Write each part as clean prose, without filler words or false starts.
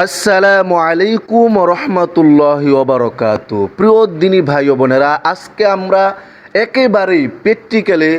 আসসালামু আলাইকুম রহমতুল্লাহি ওবারকাতু। প্রিয় দিনী ভাই ও বোনেরা, আজকে আমরা একেবারেই প্র্যাকটিক্যালে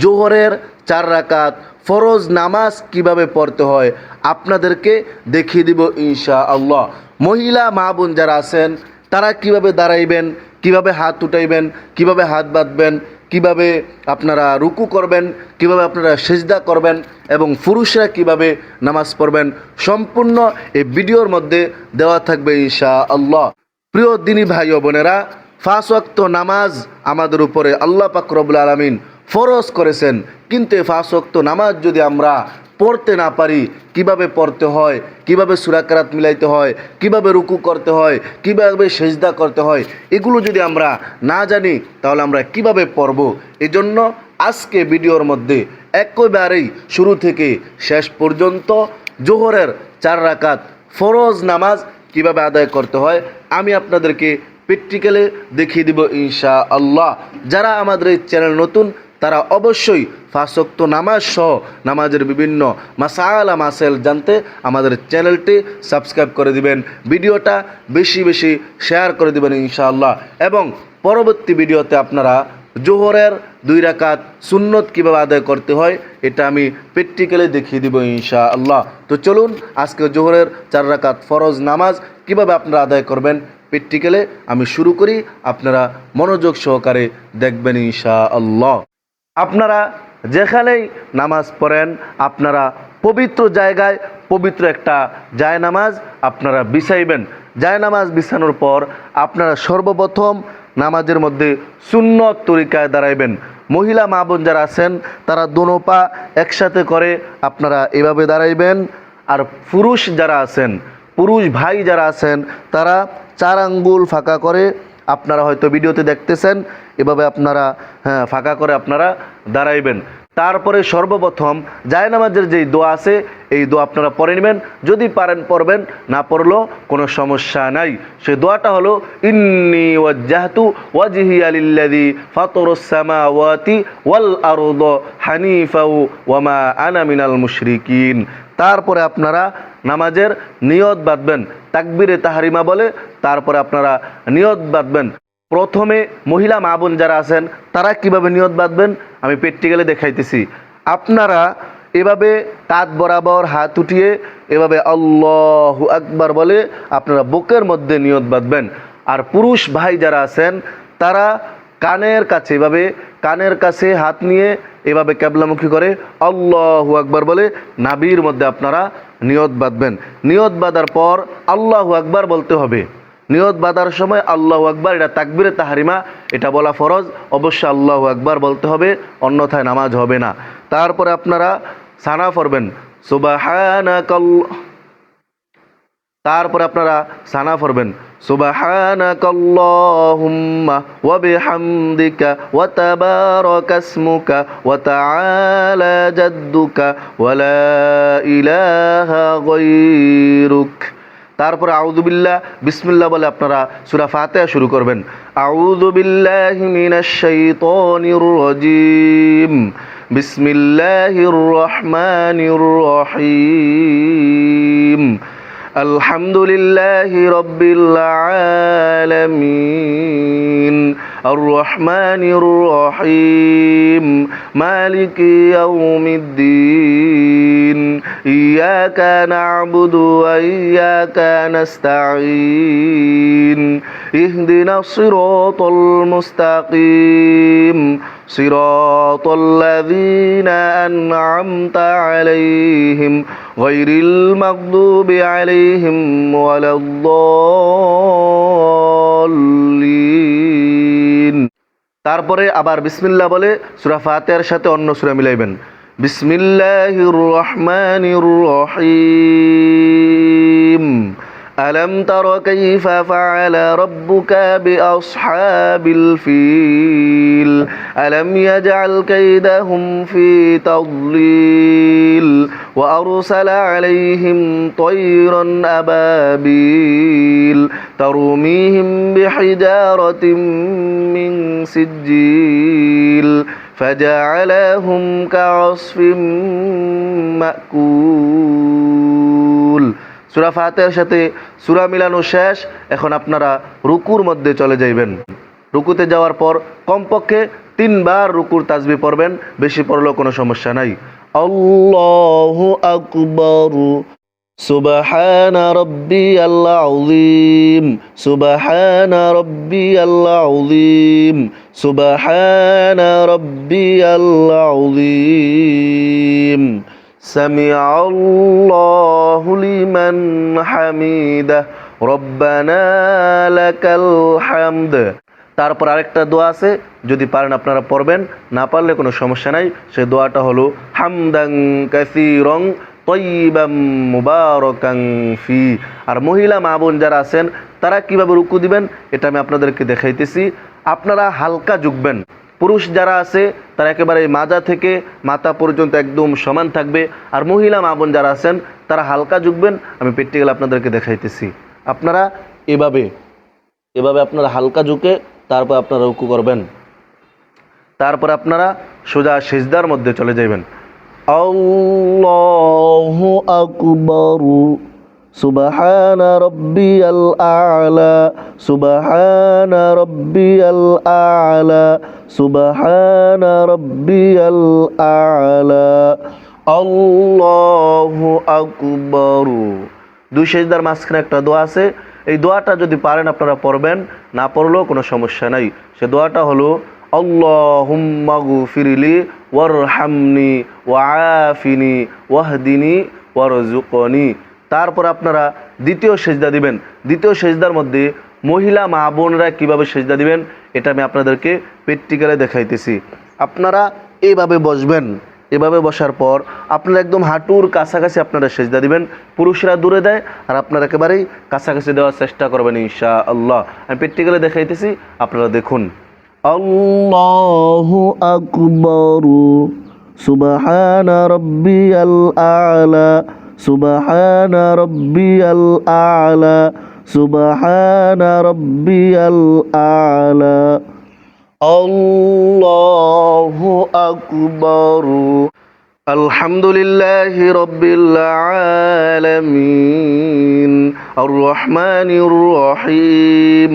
জোহরের 4 রাকাত ফরজ নামাজ কিভাবে পড়তে হয় আপনাদেরকে দেখিয়ে দিব ইনশাআল্লাহ। মহিলা মা বোন যারা আছেন তারা কিভাবে দাঁড়াইবেন, কিভাবে হাত উঠাইবেন, কিভাবে হাত বাঁধবেন, কিভাবে আপনারা রুকু করবেন, কিভাবে আপনারা সেজদা করবেন এবং পুরুষরা কিভাবে নামাজ পড়বেন, সম্পূর্ণ এই ভিডিওর মধ্যে দেওয়া থাকবে ইনশাআল্লাহ। প্রিয় দিনী ভাই ও বোনেরা, 5 ওয়াক্ত নামাজ আমাদের উপরে আল্লাহ পাক রব্বুল আলামিন ফরজ করেছেন, কিন্তু এই 5 ওয়াক্ত নামাজ যদি আমরা পড়তে না পারি, কিভাবে পড়তে হয়, কিভাবে সূরা কেরাত মিলাইতে হয়, কিভাবে রুকু করতে হয়, কিভাবে সেজদা করতে হয়, এগুলো যদি আমরা না জানি তাহলে আমরা কিভাবে পড়ব। এজন্য আজকে ভিডিওর মধ্যে একেবারেই শুরু থেকে শেষ পর্যন্ত জোহরের 4 রাকাত ফরজ নামাজ কিভাবে আদায় করতে হয় আমি আপনাদেরকে প্র্যাকটিক্যালে দেখিয়ে দিব ইনশাআল্লাহ। যারা আমাদের এই চ্যানেল নতুন তারা অবশ্যই 5 ওয়াক্ত নামাজ সহ নামাজের বিভিন্ন মাসালা মাসাইল জানতে আমাদের চ্যানেলটি সাবস্ক্রাইব করে দিবেন, ভিডিওটা বেশি বেশি শেয়ার করে দিবেন ইনশাআল্লাহ। এবং পরবর্তী ভিডিওতে আপনারা জোহরের 2 রাকাত সুন্নত কীভাবে আদায় করতে হয় এটা আমি প্র্যাকটিক্যালি দেখিয়ে দিব ইনশাআল্লাহ। তো চলুন আজকে জোহরের 4 রাকাত ফরজ নামাজ কিভাবে আপনারা আদায় করবেন প্র্যাকটিক্যালে আমি শুরু করি, আপনারা মনোযোগ সহকারে দেখবেন ইনশাআল্লাহ। আপনারা যেখানেই নামাজ পড়েন আপনারা পবিত্র জায়গায় পবিত্র একটা জায়নামাজ আপনারা বিছাইবেন। জায়নামাজ বিছানোর পর আপনারা সর্বপ্রথম নামাজের মধ্যে সুন্নত তরিকায় দাঁড়াইবেন। মহিলা মা বোন যারা আছেন তারা দোনো পা একসাথে করে আপনারা এভাবে দাঁড়াইবেন। আর পুরুষ যারা আছেন, পুরুষ ভাই যারা আছেন তারা 4 আঙ্গুল ফাঁকা করে, আপনারা হয়তো ভিডিওতে দেখতেছেন এভাবে আপনারা ফাঁকা করে আপনারা দাঁড়াইবেন। তারপরে সর্বপ্রথম জায়নামাজের যেই দোয়া আছে এই দোয়া আপনারা পড়ে নেবেন, যদি পারেন পড়বেন, না পড়লেও কোনো সমস্যা নাই। সেই দোয়াটা হলো ইন্নী ওয়াজ্জাহতু ওয়াজহিয়া লিল্লাযী ফাতারাস সামাওয়াতি ওয়াল আরদা হানিফাও ওয়া মা আনা মিনাল মুশরিকিন। তারপরে আপনারা নামাজের নিয়ত বাঁধবেন, তাকবীরে তাহরিমা বলে তারপরে আপনারা নিয়ত বাঁধবেন। প্রথমে মহিলা মা বোন যারা আছেন তারা কিভাবে নিয়ত বাঁধবেন আমি প্র্যাকটিক্যালি দেখাইতেছি। আপনারা এভাবে কাঁধ বরাবর হাত উঠিয়ে এভাবে আল্লাহু আকবার বলে আপনারা বুকের মধ্যে নিয়ত বাঁধবেন। আর পুরুষ ভাই যারা আছেন তারা কানের কাছে এভাবে কানের কাছে হাত নিয়ে এভাবে ক্যাবলামুখী করে আল্লাহু আকবার বলে নাভির মধ্যে আপনারা নিয়ত বাঁধবেন। নিয়ত বাঁধার পর আল্লাহু আকবার বলতে হবে। নিয়ত বাঁধার সময় আল্লাহু আকবার, এটা তাকবীরে তাহরিমা, এটা বলা ফরজ, অবশ্যই আল্লাহু আকবার বলতে হবে, অন্যথায় নামাজ হবে না। তারপরে আপনারা সানা পড়বেন তারপরে আপনারা সানা পড়বেন সুবহানাকাল্লাহুম্মা ওয়া বিহামদিকা ওয়া তাবারাকাসমুকা ওয়া তাআলা জাদ্দুকা ওয়া লা ইলাহা গায়রুক। তারপরে আউযু বিল্লাহ বিসমিল্লাহ বলে আপনারা সূরা ফাতিহা শুরু করবেন। আউযু বিল্লাহি মিনাশ শাইতানির রাজীম, বিসমিল্লাহির রহমানির রহিম, আলহামদুলিল্লাহি রাব্বিল আলামিন, আর রহমানির রহিম, মালিকি ইয়াউমিদ্দিন, ইয়াকা না'বুদু ওয়া ইয়াকা নাস্তাঈন, ইহদিনাস সিরাতাল মুস্তাকিম, সিরাতাল লাযীনা আন'আমতা আলাইহিম গায়রিল মাগদুবি আলাইহিম ওয়ালাদ-দাল্লিন। তারপরে আবার বিসমিল্লাহ বলে সূরা ফাতিহার সাথে অন্য সূরা মিলাইবেন। বিসমিল্লাহির রহমানির রহিম, আলম তারা কাইফা ফাআলা রাব্বুকা বিআসহাবিল ফিল, আলম ইয়াজআল কাইদাহুম ফি তাদলিল, ওয়া আরসালা আলাইহিম তায়রান আবাবিল তারমিহিম বিহিজারাতিন মিন সিজ্জিল ফাজআলাহুম কা'আসফিন মা'কুল। সূরা ফাতিহার সাথে সূরা মিলানো শেষ। এখন আপনারা রুকুর মধ্যে চলে যাইবেন। রুকুতে যাওয়ার পর কমপক্ষে 3 বার রুকুর তাসবিহ পড়বেন, বেশি পড়লেও কোনো সমস্যা নাই। আল্লাহু আকবার, সুবহানা রাব্বিয়াল আযীম, সুবহানা রাব্বিয়াল আযীম, সুবহানা রাব্বিয়াল আযীম, সামিআল্লাহু লিমান হামিদাহ, রব্বানা লাকাল হামদ। তারপর আরেকটা দোয়া আছে, যদি পারেন আপনারা পড়বেন, না পারলে কোনো সমস্যা নাই। সেই দোয়াটা হলো হামদান কাসীরান তয়্যিবাম মুবারাকান ফি। আর মহিলা মা বোন যারা আছেন তারা কিভাবে রুকু দিবেন এটা আমি আপনাদেরকে দেখাইতেছি। আপনারা হালকা ঝুঁকবেন। পুরুষ যারা আছে তারা একেবারে মাজা থেকে মাথা পর্যন্ত একদম সমান থাকবে। আর মহিলা মা বোন যারা আছেন তারা হালকা ঝুঁকবেন। আমি প্র্যাকটিক্যাল আপনাদেরকে দেখাইতেছি। আপনারা এভাবে আপনারা হালকা ঝুঁকে তারপর আপনারা রুকু করবেন। তারপর আপনারা সোজা সিজদার মধ্যে চলে যাবেন। আল্লাহু আকবার, সুবহানা রাব্বিয়াল আ'লা, সুবহানা রাব্বিয়াল আ'লা, সুবহানা রাব্বিয়াল আ'লা, আল্লাহু আকবার। 2 সিজদার মাঝখানে একটা দোয়া আছে। এই দোয়াটা যদি পারেন আপনারা পড়বেন, না পড়লেও কোনো সমস্যা নাই। সে দোয়াটা হলো আল্লাহুম্মা গফিরলি ওয়ারহামনি ওয়াআফিনি ওয়াহদিনি ওয়ারযুকনি। তারপর আপনারা দ্বিতীয় সেজদা দিবেন। দ্বিতীয় সেজদার মধ্যে মহিলা মা বোনরা কীভাবে সেজদা দিবেন এটা আমি আপনাদেরকে প্র্যাকটিক্যালে দেখাইতেছি। আপনারা এইভাবে বসবেন। এভাবে বসার পর আপনারা একদম হাঁটুর কাছাকাছি আপনারা সেজদা দিবেন। পুরুষরা দূরে দেয় আর আপনারা একেবারেই কাছাকাছি দেওয়ার চেষ্টা করবেন ইনশাআল্লাহ। আমি প্র্যাকটিক্যালে দেখাইতেছি, আপনারা দেখুন। আল্লাহু আকবার, সুবহানা রাব্বিয়াল আ'লা, সুবহানা রাব্বিয়াল আ'লা, সুবহানা রাব্বিয়াল আ'লা, আল্লাহু আকবার, আলহামদুলিল্লাহি রাব্বিল আলামিন, আর রহমানির রহিম,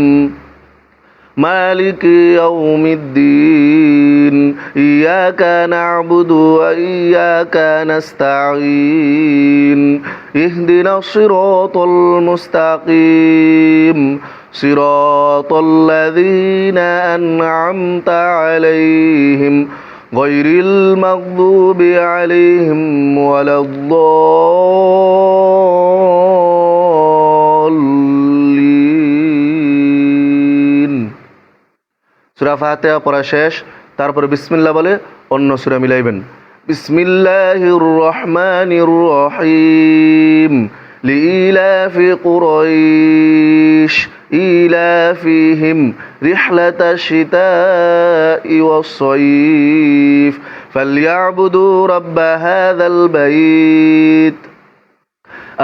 মালিকি ইয়াউমিদ্দিন, ইয়াকা না'বুদু ওয়া ইয়াকা নাস্তাঈন, ইহদিনাস সিরাতাল মুস্তাকিম, সিরাতাল লাযীনা আন'আমতা আলাইহিম গায়রিল মাগদুবি আলাইহিম ওয়ালাদ-দাল্লিন। সূরা ফাতিহা পড়া শেষ। তারপরে বিসমিল্লাহ বলে অন্য সূরা মিলাইবেন। বিসমিল্লাহির রহমানির রহিম, লিইলাফি কুরাইশ ইলাফিহিম রিহলাতাশ শিতাই ওয়াস-সাইফ ফালইয়াবুদু রাব্ব হাযাল বাইত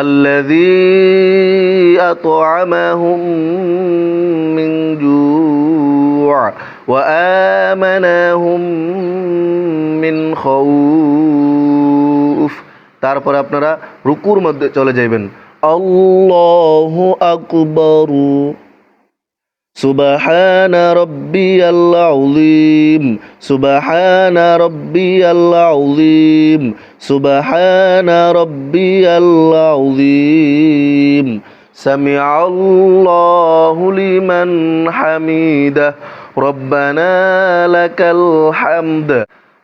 الذي أطعمهم من جوع وآمنهم من خوف। তারপর আপনারা রুকুর মধ্যে চলে যাবেন। আল্লাহু আকবার, সুবহানা রাব্বিয়াল আযীম, সুবহানা রাব্বিয়াল আযীম, সুবহানা রাব্বিয়াল আযীম, সামিআল্লাহু লিমান হামিদাহ, রব্বানা লাকাল হামদ,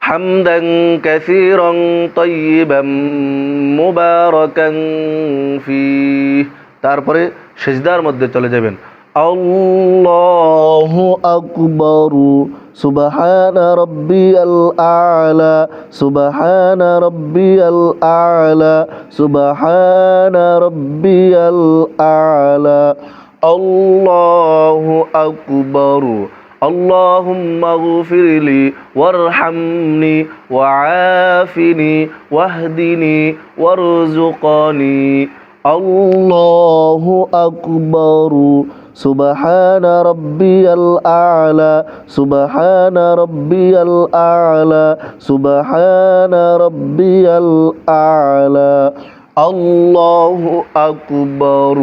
হামদান কাসীরান তয়্যিবাম মুবারাকান ফীহ। তারপরে সিজদার মধ্যে চলে যাবেন। আল্লাহু আকবার, সুবহানা রাব্বিয়াল আ'লা, সুবহানা রাব্বিয়াল আ'লা, সুবহানা রাব্বিয়াল আ'লা, আল্লাহু আকবার, আল্লাহুম্মা গফিরলি ওয়ারহামনি ওয়াআফিনি ওয়াহদিনি ওয়ারযুকনি, আল্লাহু আকবার, সুবহানা রাব্বিয়াল আ'লা, সুবহানা রাব্বিয়াল আ'লা, সুবহানা রাব্বিয়াল আ'লা, আল্লাহু আকবার।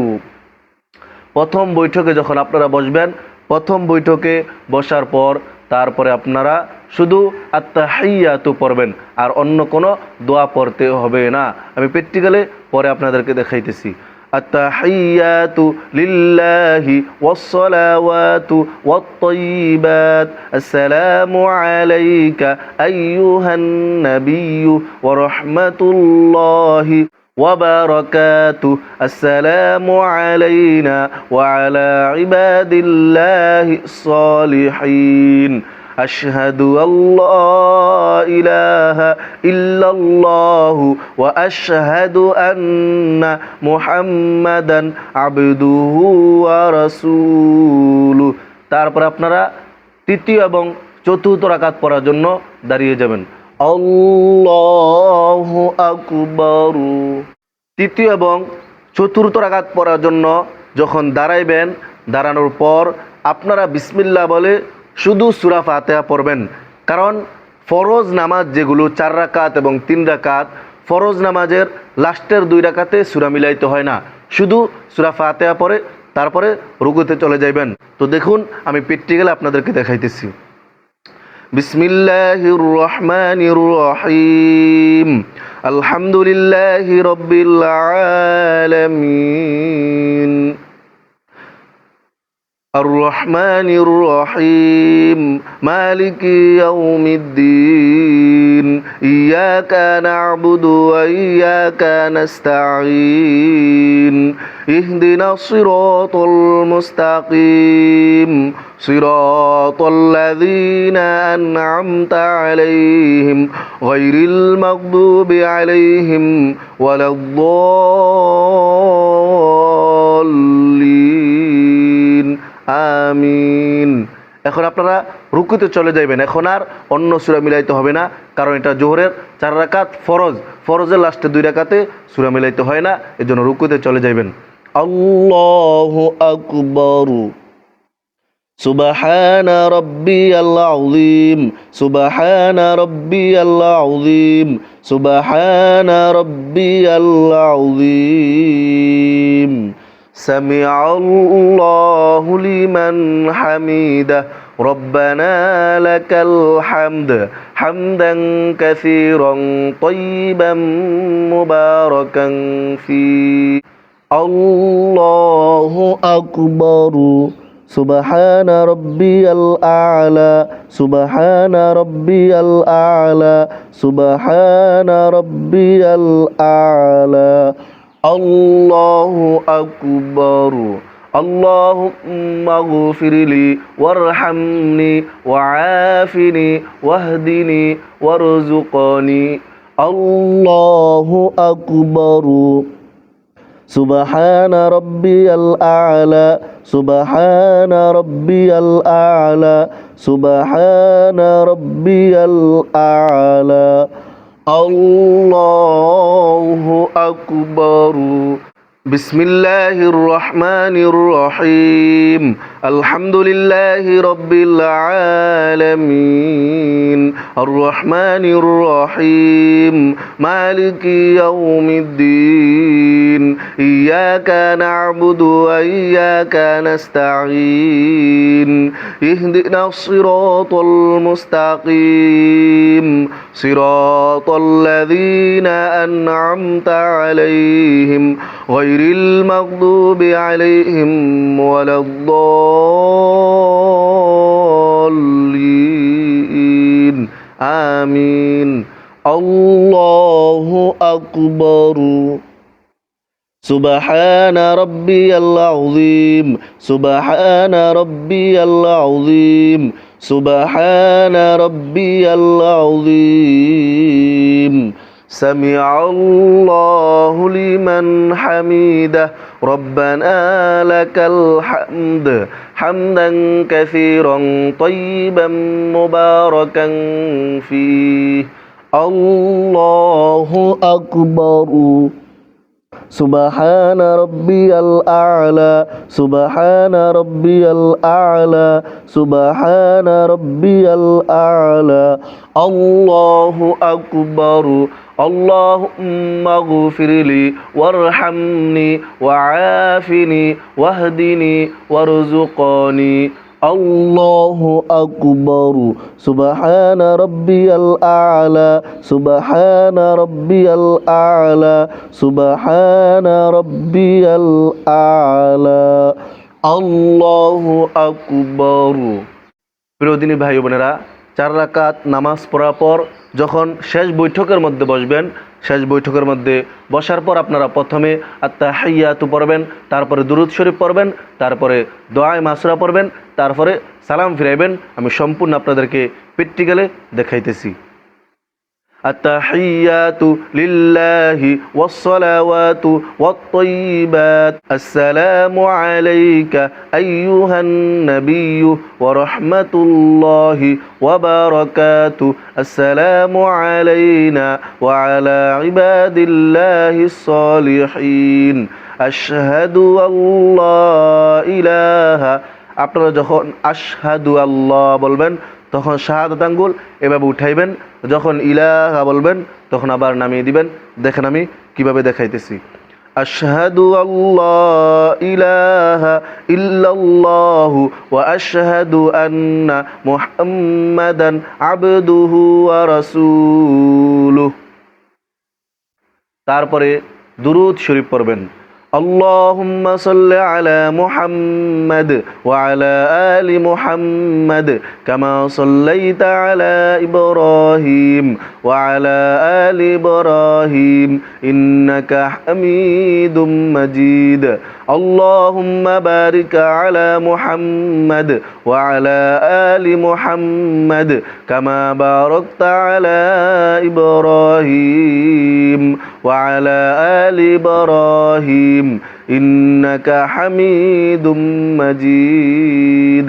প্রথম বৈঠকে যখন আপনারা বসবেন, প্রথম বৈঠকে বসার পর তারপরে আপনারা শুধু আত্তাহিয়াতু পড়বেন, আর অন্য কোনো দোয়া পড়তে হবে না। আমি প্র্যাকটিক্যালে পরে আপনাদেরকে দেখাইতেছি। আত্তাহিয়াতু লিল্লাহি ওয়াসসালাওয়াতু ওয়াত-তাইয়্যিবাত আসসালামু আলাইকা আইয়ুহান নাবিয়্যু ওয়া রাহমাতুল্লাহি وبركاته السلام علينا وعلى عباد الله الصالحين أشهد أن لا إله إلا الله وأشهد أن محمدا عبده ورسوله। তারপর আপনারা তৃতীয় এবং চতুর্থ রাকাত পড়ার জন্য দাঁড়িয়ে যাবেন। আল্লাহু আকবার। তৃতীয় এবং চতুর্থ রাকাত পড়ার জন্য যখন দাঁড়াইবেন, দাঁড়ানোর পর আপনারা বিসমিল্লাহ বলে শুধু সূরা ফাতিহা পড়বেন। কারণ ফরজ নামাজ যেগুলো 4 রাকাত এবং 3 রাকাত, ফরজ নামাজের লাস্টের 2 রাকাতে সূরা মিলাইতে হয় না, শুধু সূরা ফাতিহা পড়ে তারপরে রুকুতে চলে যাবেন। তো দেখুন, আমি প্র্যাকটিক্যালি আপনাদেরকে দেখাইতেছি। বিসমিল্লাহির রহমানির রহিম আলহামদুলিল্লাহি রাব্বিল আলামিন আর রহমানির রহিম মালিকি ইয়াউমিদ্দিন ইয়াকা না'বুদু ওয়া ইয়াকা নাস্তাঈন ইহদিনাস সিরাতাল মুস্তাকিম সিরাতাল লাযীনা আন'আমতা আলাইহিম গায়রিল মাগদুবি আলাইহিম ওয়ালাদ-দাল্লিন আমিন। এখন আপনারা রুকুতে চলে যাবেন। এখন আর অন্য সূরা মিলাইতে হবে না, কারণ এটা জোহরের 4 রাকাত ফরজ, ফরজের লাস্টে 2 রাকাতে সূরা মিলাইতে হয় না, এজন্য রুকুতে চলে যাবেন। আল্লাহু আকবার। সুবহান রাব্বিয়াল আযীম সুবহান রাব্বিয়াল আযীম সুবহান রাব্বিয়াল আযীম সামিআল্লাহু লিমান হামিদা রব্বানা লাকাল হামদ হামদান কাসীরান তাইয়িবান মুবারাকান ফী। আল্লাহু আকবার। সুবহান রাব্বিয়াল আ'লা সুবহান রাব্বিয়াল আ'লা সুবহান রাব্বিয়াল আ'লা। আল্লাহু আকবার। আল্লাহুম্মা গফিরলি ওয়ারহামনি ওয়াআফিনি ওয়াহদিনি ওয়ারযুকনি। আল্লাহু আকবার। সুবহান রাব্বিয়াল আ'লা সুবহান রাব্বিয়াল আ'লা সুবহান রাব্বিয়াল আ'লা। আল্লাহু আকবার। বিসমিল্লাহির রহমানির রহিম আলহামদুলিল্লাহি রাব্বিল আলামিন আর রহমানির রহিম মালিকি ইয়াউমিদ্দিন ইয়াকা না'বুদু ওয়া ইয়াকা নাস্তাঈন ইহদিনাস সিরাতাল মুস্তাকিম সিরাতাল লাযীনা আন'আমতা আলাইহিম গায়রিল মাগদুবি আলাইহিম ওয়ালাদ-দাল্লিন আমিন। আল্লাহু আকবার। সুবহান রাব্বিয়াল আযীম সুবহান রাব্বিয়াল আযীম সুবহান রাব্বিয়াল আযীম সামিআল্লাহু লিমান হামিদা রব্বানা লাকাল হামদ হামদান কাসীরান তাইয়িবান মুবারাকান ফীহ। আল্লাহু আকবার। সুবহান রাব্বিয়াল আ'লা সুবহান রাব্বিয়াল আ'লা সুবহান রাব্বিয়াল আ'লা। আল্লাহু আকবার। আল্লাহুম্মা গফিরলি ওয়ারহামনি ওয়াআফিনি ওয়াহদিনি ওয়ারযুকনি। আল্লাহু আকবার। সুবহানা রাব্বিয়াল আ'লা, সুবহানা রাব্বিয়াল আ'লা, সুবহানা রাব্বিয়াল আ'লা। আল্লাহু আকবার। প্রিয় দিনী ভাই বোনেরা, 4 রাকাত নামাজ পড়ার পর যখন শেষ বৈঠকের মধ্যে বসবেন, শেষ বৈঠকের মধ্যে বসার পর আপনারা প্রথমে আত্তাহিয়াতু পড়বেন, তারপরে দুরূদ শরীফ পড়বেন, তারপরে দোয়ায়ে মাসুরা পড়বেন, তারপরে সালাম ফিরাইবেন। আমি সম্পূর্ণ আপনাদেরকে প্র্যাকটিক্যালে দেখাইতেছি। আত্তাহিয়াতু লিল্লাহি ওয়াসসালাওয়াতু ওয়াত-তাইয়্যিবাত। আসসালামু আলাইকা আইয়ুহান নাবিয়্যু ওয়া রাহমাতুল্লাহি ওয়া বারাকাতুহু। আসসালামু আলাইনা ওয়া আলা ইবাদিল্লাহিস সালিহিন। আশহাদু আল্লা ইলাহা। আপনারা যখন আশহাদু আল্লাহ বলবেন তখন শাহাদাত আঙ্গুল এভাবে উঠাইবেন, যখন ইলাহা বলবেন তখন আবার নামিয়ে দিবেন। দেখেন আমি কিভাবে দেখাইতেছি। আশহাদু আল্লা ইলাহা ইল্লাল্লাহু ওয়া আশহাদু আন্না মুহাম্মাদান আবদুহু ওয়া রাসূলুহু। তারপরে দুরূদ শরীফ পড়বেন। আল্লাহুম্মা সাল্লি আলা মুহাম্মাদ ওয়া আলা আলি মুহাম্মাদ কামা সাল্লাইতা আলা ইব্রাহিম ওয়া আলা আলি ইব্রাহিম ইন্নাকা হামিদুম মাজিদ। আল্লাহুম্মা বারিক আলা মুহাম্মাদ ওয়া আলা আলি মুহাম্মাদ কামা বারাকতা আলা ইব্রাহিম ওয়া আলা আলি ইব্রাহিম ইন্নাকা হামিদুম মাজিদ।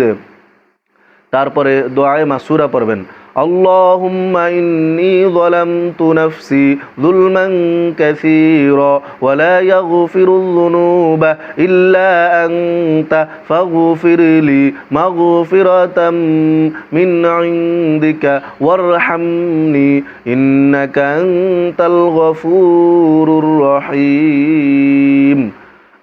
তারপরে দোয়ায়ে মাসুরা পড়বেন। আল্লাহুম্মা ইন্নী যালামতু নাফসি যুলমান কাসীরা ওয়া লা ইয়াগফিরুয যুনুবা ইল্লা আনতা ফাগফিরলি মাগফিরাতাম মিন ইনদিকা ওয়ারহামনি ইন্নাকা আনতাল গফুরুর রহিম।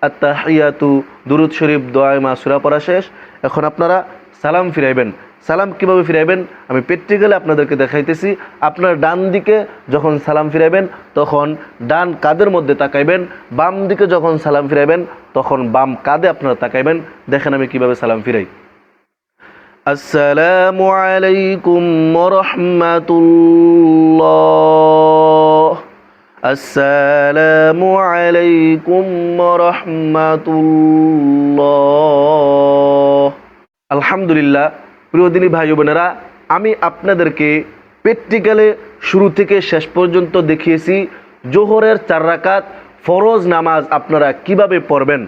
আত্তাহিয়াতু দুরূদ শরীফ দোয়ায়ে মাসুরা পড়া শেষ। এখন আপনারা সালাম ফিরাইবেন। সালাম কিভাবে ফিরাইবেন আমি প্র্যাকটিক্যালি আপনাদেরকে দেখাইতেছি। আপনার ডান দিকে যখন সালাম ফিরাইবেন তখন ডান কাঁধের মধ্যে তাকাইবেন, বাম দিকে যখন সালাম ফিরাইবেন তখন বাম কাঁধে আপনারা তাকাইবেন। দেখেন আমি কিভাবে সালাম ফিরাই। আসসালামু আলাইকুম ওয়া রাহমাতুল্লাহ। আসসালামু আলাইকুম ওয়া রাহমাতুল্লাহ। আলহামদুলিল্লাহ। প্রিয় দিনী ভাই বোনেরা, আমি আপনাদেরকে প্র্যাকটিক্যালে শুরু থেকে শেষ পর্যন্ত দেখিয়েছি জোহরের 4 রাকাত ফরজ নামাজ আপনারা কিভাবে পড়বেন।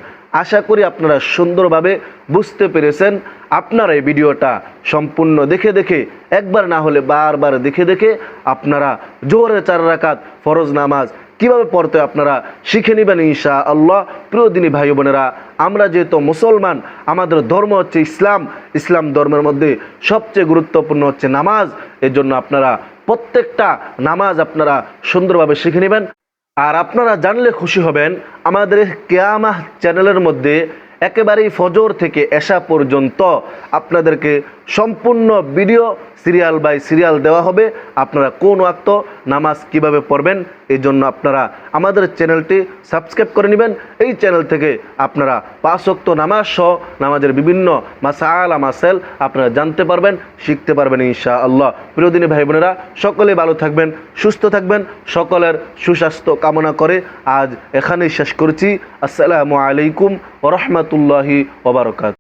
আশা করি আপনারা সুন্দরভাবে বুঝতে পেরেছেন। আপনারা এই ভিডিওটা সম্পূর্ণ দেখে দেখে, একবার না হলে বারবার দেখে দেখে আপনারা জোহরের 4 রাকাত ফরজ নামাজ কিভাবে পড়তে আপনারা শিখে নেবেন ইনশাআল্লাহ। প্রিয় দিনী ভাই বোনেরা, আমরা যেহেতু মুসলমান, আমাদের ধর্ম হচ্ছে ইসলাম। ইসলাম ধর্মের মধ্যে সবচেয়ে গুরুত্বপূর্ণ হচ্ছে নামাজ। এর জন্য আপনারা প্রত্যেকটা নামাজ আপনারা সুন্দরভাবে শিখে নেবেন। আর আপনারা জানলে খুশি হবেন, আমাদের কিয়ামাহ চ্যানেলের মধ্যে একেবারেই ফজর থেকে এশা পর্যন্ত আপনাদেরকে সম্পূর্ণ ভিডিও সিরিয়াল বাই সিরিয়াল দেওয়া হবে। আপনারা কোন ওয়াক্ত নামাজ কিভাবে পড়বেন এই জন্য আপনারা আমাদের চ্যানেলটি সাবস্ক্রাইব করে নেবেন। এই চ্যানেল থেকে আপনারা 5 ওয়াক্ত নামাজ সহ নামাজের বিভিন্ন মাসাইল আপনারা জানতে পারবেন, শিখতে পারবেন ইনশাআল্লাহ। প্রিয় দিনী ভাই বোনেরা, সকলে ভালো থাকবেন, সুস্থ থাকবেন, সকলের সুস্বাস্থ্য কামনা করে আজ এখানেই শেষ করছি। আসসালামু আলাইকুম ওয়া রাহমাতুল্লাহি ওয়া বারাকাতুহু।